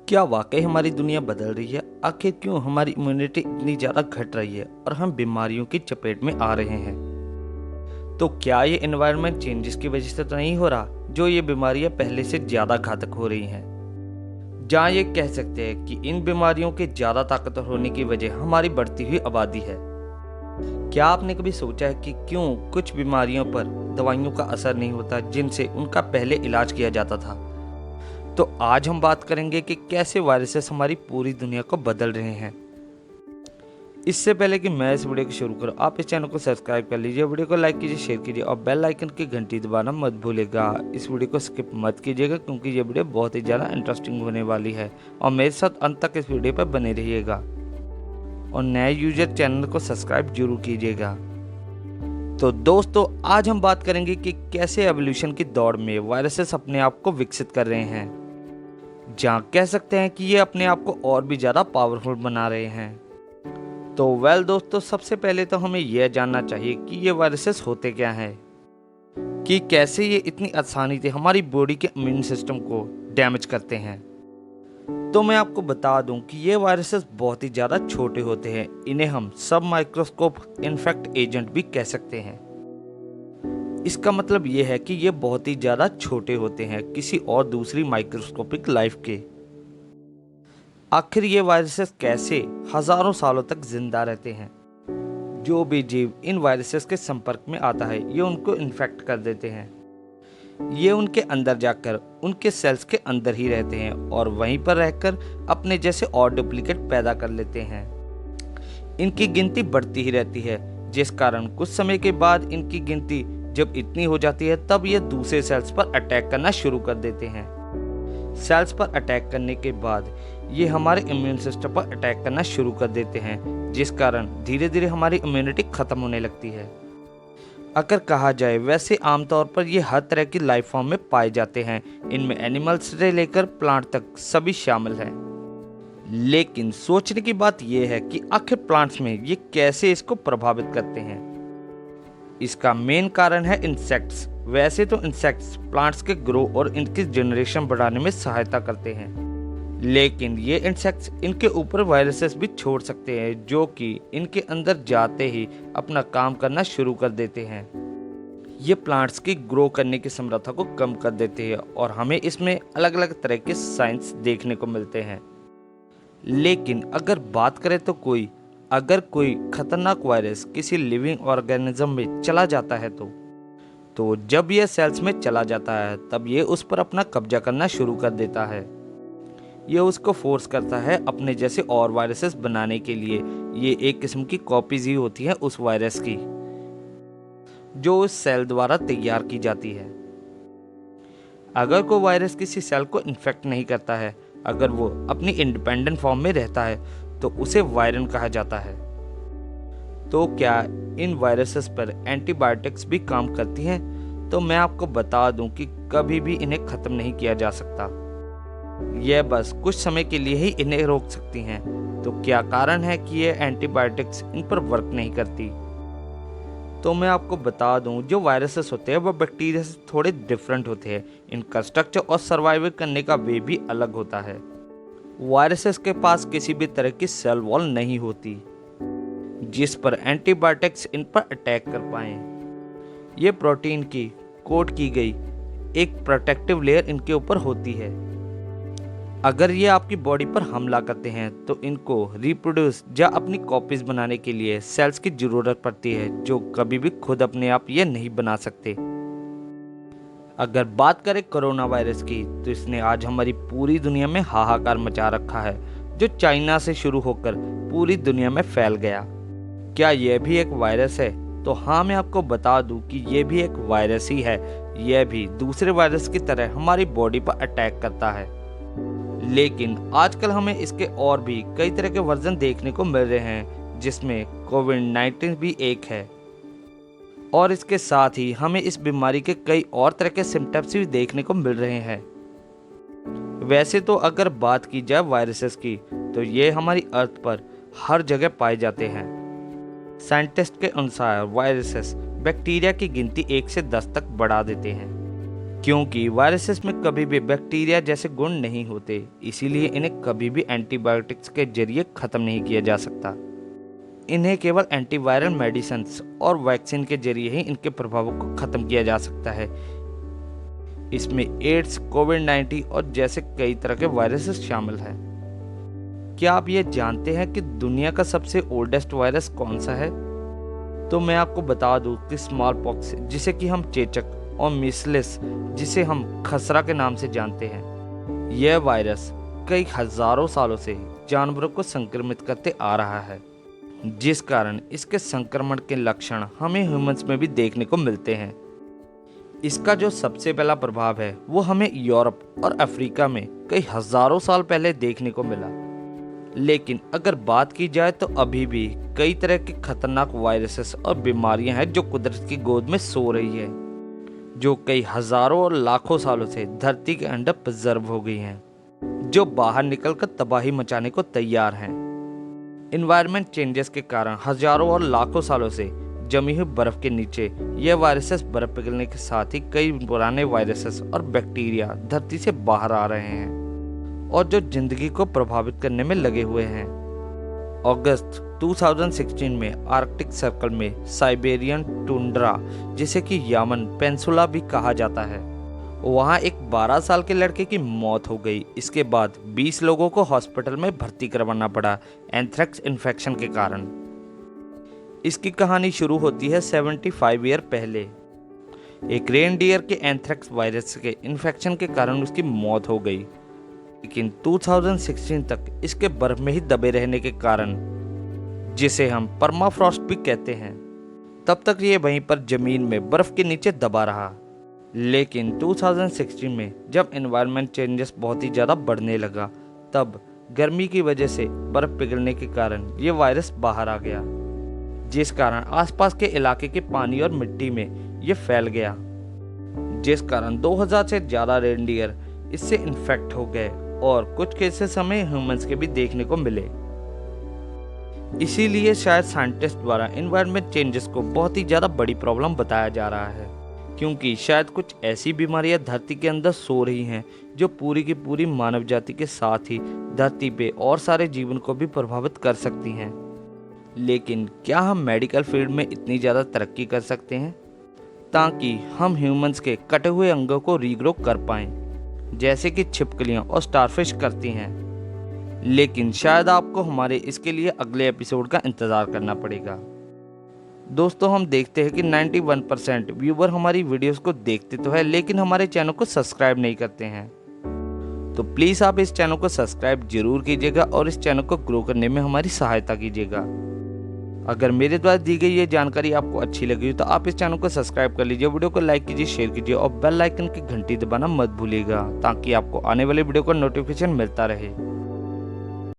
क्या वाकई हमारी दुनिया बदल रही है? आखिर क्यों हमारी इम्यूनिटी इतनी ज़्यादा घट रही है और हम बीमारियों की चपेट में आ रहे हैं? तो क्या ये एनवायरनमेंट चेंजेस की वजह से तो नहीं हो रहा जो ये बीमारियां पहले से ज़्यादा घातक हो रही हैं? जहाँ ये कह सकते हैं कि इन बीमारियों के ज़्यादा ताकतवर होने की वजह हमारी बढ़ती हुई आबादी है। क्या आपने कभी सोचा है कि क्यों कुछ बीमारियों पर दवाइयों का असर नहीं होता जिनसे उनका पहले इलाज किया जाता था? तो आज हम बात करेंगे कि कैसे वायरसेस हमारी पूरी दुनिया को बदल रहे हैं। इससे पहले कि मैं इस वीडियो को शुरू करूं, आप इस चैनल को सब्सक्राइब कर लीजिए, वीडियो को लाइक कीजिए, शेयर कीजिए और बेल आइकन की घंटी दबाना मत भूलिएगा। इस वीडियो को स्किप मत कीजिएगा क्योंकि ये वीडियो बहुत ही ज़्यादा इंटरेस्टिंग होने वाली है और मेरे साथ अंत तक इस वीडियो पर बने रहिएगा और नए यूजर चैनल को सब्सक्राइब जरूर कीजिएगा। तो दोस्तों, आज हम बात करेंगे कि कैसे एवोल्यूशन की दौड़ में वायरसेस अपने आप को विकसित कर रहे हैं, जहाँ कह सकते हैं कि ये अपने आप को और भी ज़्यादा पावरफुल बना रहे हैं। तो दोस्तों, सबसे पहले तो हमें यह जानना चाहिए कि ये वायरसेस होते क्या हैं, कि कैसे ये इतनी आसानी से हमारी बॉडी के इम्यून सिस्टम को डैमेज करते हैं। तो मैं आपको बता दूं कि ये वायरसेस बहुत ही ज़्यादा छोटे होते हैं। इन्हें हम सब माइक्रोस्कोप इन्फेक्ट एजेंट भी कह सकते हैं। इसका मतलब ये है कि ये बहुत ही ज़्यादा छोटे होते हैं किसी और दूसरी माइक्रोस्कोपिक लाइफ के। आखिर ये वायरसेस कैसे हजारों सालों तक जिंदा रहते हैं? जो भी जीव इन वायरसेस के संपर्क में आता है ये उनको इन्फेक्ट कर देते हैं। ये उनके अंदर जाकर उनके सेल्स के अंदर ही रहते हैं और वहीं पर रहकर अपने जैसे और डुप्लीकेट पैदा कर लेते हैं। इनकी गिनती बढ़ती ही रहती है, जिस कारण कुछ समय के बाद इनकी गिनती जब इतनी हो जाती है तब ये दूसरे सेल्स पर अटैक करना शुरू कर देते हैं। सेल्स पर अटैक करने के बाद ये हमारे इम्यून सिस्टम पर अटैक करना शुरू कर देते हैं, जिस कारण धीरे धीरे हमारी इम्यूनिटी खत्म होने लगती है। अगर कहा जाए वैसे आमतौर पर ये हर तरह की लाइफ फॉर्म में पाए जाते हैं। इनमें एनिमल्स से लेकर प्लांट तक सभी शामिल हैं। लेकिन सोचने की बात यह है कि आखिर प्लांट्स में ये कैसे इसको प्रभावित करते हैं। इसका मेन कारण है इंसेक्ट्स। वैसे तो इंसेक्ट्स प्लांट्स के ग्रो और इनकी जनरेशन बढ़ाने में सहायता करते हैं, लेकिन ये इंसेक्ट्स इनके ऊपर वायरसेस भी छोड़ सकते हैं जो कि इनके अंदर जाते ही अपना काम करना शुरू कर देते हैं। ये प्लांट्स की ग्रो करने की समर्था को कम कर देते हैं और हमें इसमें अलग अलग तरह के साइंस देखने को मिलते हैं। लेकिन अगर बात करें तो अगर कोई खतरनाक वायरस किसी लिविंग ऑर्गेनिज्म में चला जाता है तो जब यह सेल्स में चला जाता है तब ये उस पर अपना कब्जा करना शुरू कर देता है। ये उसको फोर्स करता है अपने जैसे और वायरसेस बनाने के लिए। ये एक किस्म की कॉपीज ही होती है उस वायरस की जो उस सेल द्वारा तैयार की जाती है। अगर कोई वायरस किसी सेल को इन्फेक्ट नहीं करता है, अगर वो अपनी इंडिपेंडेंट फॉर्म में रहता है तो उसे वायरन कहा जाता है। तो क्या इन वायरसेस पर एंटीबायोटिक्स भी काम करती हैं? तो मैं आपको बता दूं कि कभी भी इन्हें खत्म नहीं किया जा सकता। यह बस कुछ समय के लिए ही इन्हें रोक सकती हैं। तो क्या कारण है कि ये एंटीबायोटिक्स इन पर वर्क नहीं करती? तो मैं आपको बता दूं, जो वायरसेस होते हैं वो बैक्टीरिया से थोड़े डिफरेंट होते हैं। इनका स्ट्रक्चर और सर्वाइव करने का वे भी अलग होता है। वायरसेस के पास किसी भी तरह की सेल वॉल नहीं होती जिस पर एंटीबायोटिक्स इन पर अटैक कर पाएं। ये प्रोटीन की कोट की गई एक प्रोटेक्टिव लेयर इनके ऊपर होती है। अगर ये आपकी बॉडी पर हमला करते हैं तो इनको रिप्रोड्यूस या अपनी कॉपीज बनाने के लिए सेल्स की जरूरत पड़ती है जो कभी भी खुद अपने आप ये नहीं बना सकते। अगर बात करें कोरोना वायरस की तो इसने आज हमारी पूरी दुनिया में हाहाकार मचा रखा है, जो चाइना से शुरू होकर पूरी दुनिया में फैल गया। क्या यह भी एक वायरस है? तो हाँ, मैं आपको बता दूं कि यह भी एक वायरस ही है। यह भी दूसरे वायरस की तरह हमारी बॉडी पर अटैक करता है, लेकिन आजकल हमें इसके और भी कई तरह के वर्जन देखने को मिल रहे हैं, जिसमें कोविड-19 भी एक है। और इसके साथ ही हमें इस बीमारी के कई और तरह के सिम्टम्स भी देखने को मिल रहे हैं। वैसे तो अगर बात की जाए वायरसेस की तो ये हमारी अर्थ पर हर जगह पाए जाते हैं। साइंटिस्ट के अनुसार वायरसेस बैक्टीरिया की गिनती 1 से 10 तक बढ़ा देते हैं। क्योंकि वायरसेस में कभी भी बैक्टीरिया जैसे गुण नहीं होते, इसीलिए इन्हें कभी भी एंटीबायोटिक्स के जरिए खत्म नहीं किया जा सकता। इन्हें केवल एंटीवायरल मेडिसिन्स और वैक्सीन के जरिए ही इनके प्रभावों को खत्म किया जा सकता है। इसमें एड्स, कोविड-19 और जैसे कई तरह के वायरसेस शामिल हैं। क्या आप ये जानते हैं कि दुनिया का सबसे ओल्डेस्ट वायरस कौन सा है? तो मैं आपको बता दूं कि स्मॉल पॉक्स, जिसे कि हम चेचक, और मिसलिस, जिसे हम खसरा के नाम से जानते हैं, यह वायरस कई हजारों सालों से जानवरों को संक्रमित करते आ रहा है, जिस कारण इसके संक्रमण के लक्षण हमें ह्यूमंस में भी देखने को मिलते हैं। इसका जो सबसे पहला प्रभाव है वो हमें यूरोप और अफ्रीका में कई हजारों साल पहले देखने को मिला। लेकिन अगर बात की जाए तो अभी भी कई तरह के खतरनाक वायरसेस और बीमारियां हैं जो कुदरत की गोद में सो रही है, जो कई हजारों और लाखों सालों से धरती के अंदर प्रिजर्व हो गई हैं, जो बाहर निकलकर तबाही मचाने को तैयार हैं। इन्वायरमेंट चेंजेस के कारण हजारों और लाखों सालों से जमी हुई बर्फ के नीचे यह वायरसेस बर्फ पिघलने के साथ ही कई पुराने वायरसेस और बैक्टीरिया धरती से बाहर आ रहे हैं और जो जिंदगी को प्रभावित करने में लगे हुए हैं। अगस्त 2016 में आर्कटिक सर्कल में साइबेरियन टुंड्रा, जिसे कि यामन पेंसुला भी कहा जाता है, वहां एक 12 साल के लड़के की मौत हो गई। इसके बाद 20 लोगों को हॉस्पिटल में भर्ती करवाना पड़ा एंथ्रेक्स इन्फेक्शन के कारण। इसकी कहानी शुरू होती है 75 ईयर पहले। एक रेनडियर के एंथ्रेक्स वायरस के इन्फेक्शन के कारण उसकी मौत हो गई, लेकिन 2016 तक इसके बर्फ में ही दबे रहने के कारण, जिसे हम परमाफ्रॉस्ट भी कहते हैं, तब तक ये वहीं पर जमीन में बर्फ के नीचे दबा रहा। लेकिन 2016 में जब एनवायरनमेंट चेंजेस बहुत ही ज़्यादा बढ़ने लगा, तब गर्मी की वजह से बर्फ पिघलने के कारण ये वायरस बाहर आ गया, जिस कारण आसपास के इलाके के पानी और मिट्टी में ये फैल गया, जिस कारण 2000 से ज़्यादा रेनडियर इससे इन्फेक्ट हो गए और कुछ केसेस हमें ह्यूमंस के भी देखने को मिले। इसीलिए शायद साइंटिस्ट द्वारा एनवायरनमेंट चेंजेस को बहुत ही ज़्यादा बड़ी प्रॉब्लम बताया जा रहा है, क्योंकि शायद कुछ ऐसी बीमारियां धरती के अंदर सो रही हैं जो पूरी की पूरी मानव जाति के साथ ही धरती पे और सारे जीवन को भी प्रभावित कर सकती हैं। लेकिन क्या हम मेडिकल फील्ड में इतनी ज़्यादा तरक्की कर सकते हैं ताकि हम ह्यूमंस के कटे हुए अंगों को रीग्रो कर पाएं, जैसे कि छिपकलियां और स्टारफिश करती हैं? लेकिन शायद आपको हमारे इसके लिए अगले एपिसोड का इंतज़ार करना पड़ेगा। दोस्तों, हम देखते हैं कि 91% व्यूवर हमारी वीडियोस को देखते तो है, लेकिन हमारे चैनल को सब्सक्राइब नहीं करते हैं। तो प्लीज़ आप इस चैनल को सब्सक्राइब जरूर कीजिएगा और इस चैनल को ग्रो करने में हमारी सहायता कीजिएगा। अगर मेरे द्वारा दी गई ये जानकारी आपको अच्छी लगी तो आप इस चैनल को सब्सक्राइब कर लीजिए, वीडियो को लाइक कीजिए, शेयर कीजिए और बेल आइकन की घंटी दबाना मत भूलिएगा, ताकि आपको आने वाले वीडियो का नोटिफिकेशन मिलता रहे।